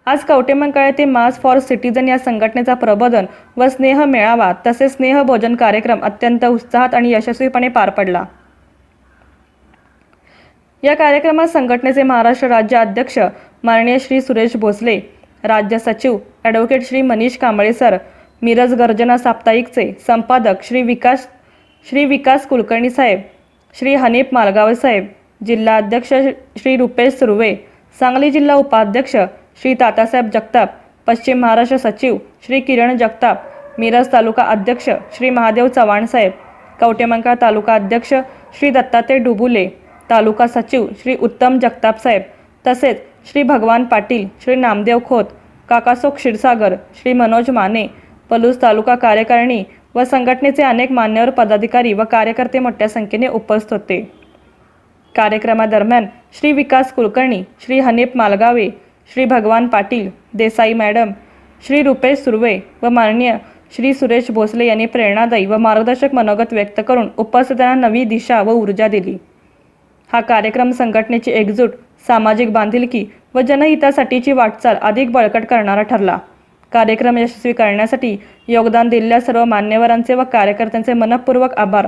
आज कवटेमंकाळ येथे mass for citizen या संघटनेचा प्रबोधन व स्नेह मेळावा तसेच स्नेह भोजन कार्यक्रम अत्यंत उत्साहात आणि यशस्वीपणे पार पडला। या कार्यक्रमात संघटनेचे महाराष्ट्र राज्य अध्यक्ष माननीय श्री सुरेश भोसले, राज्य सचिव ॲडव्होकेट श्री मनीष कांबळे सर, मिरज गर्जना साप्ताहिकचे संपादक श्री विकास कुलकर्णी साहेब, श्री हनीफ मालगावे साहेब, जिल्हा अध्यक्ष श्री रुपेश सुर्वे, सांगली जिल्हा उपाध्यक्ष श्री तातासाहेब जगताप, पश्चिम महाराष्ट्र सचिव श्री किरण जगताप, मिरज तालुका अध्यक्ष श्री महादेव चव्हाण साहेब, कवटेमंकाळ तालुका अध्यक्ष श्री दत्तात्रय डुबुले, तालुका सचिव श्री उत्तम जगताप साहेब, तसेच श्री भगवान पाटील, श्री नामदेव खोत, काकासो क्षीरसागर, श्री मनोज माने, पलूस तालुका कार्यकारिणी व संघटनेचे अनेक मान्यवर पदाधिकारी व कार्यकर्ते मोठ्या संख्येने उपस्थित होते। कार्यक्रमादरम्यान श्री विकास कुलकर्णी, श्री हनीफ मालगावे, श्री भगवान पाटील, देसाई मॅडम, श्री रुपेश सुर्वे व माननीय श्री सुरेश भोसले यांनी प्रेरणादायी व मार्गदर्शक मनोगत व्यक्त करून उपस्थितांना नवी दिशा व ऊर्जा दिली। हा कार्यक्रम संघटनेची एकजूट, सामाजिक बांधिलकी व जनहितासाठीची वाटचाल अधिक बळकट करणारा ठरला। कार्यक्रम यशस्वी करण्यासाठी योगदान दिलेल्या सर्व मान्यवरांचे व कार्यकर्त्यांचे मनःपूर्वक आभार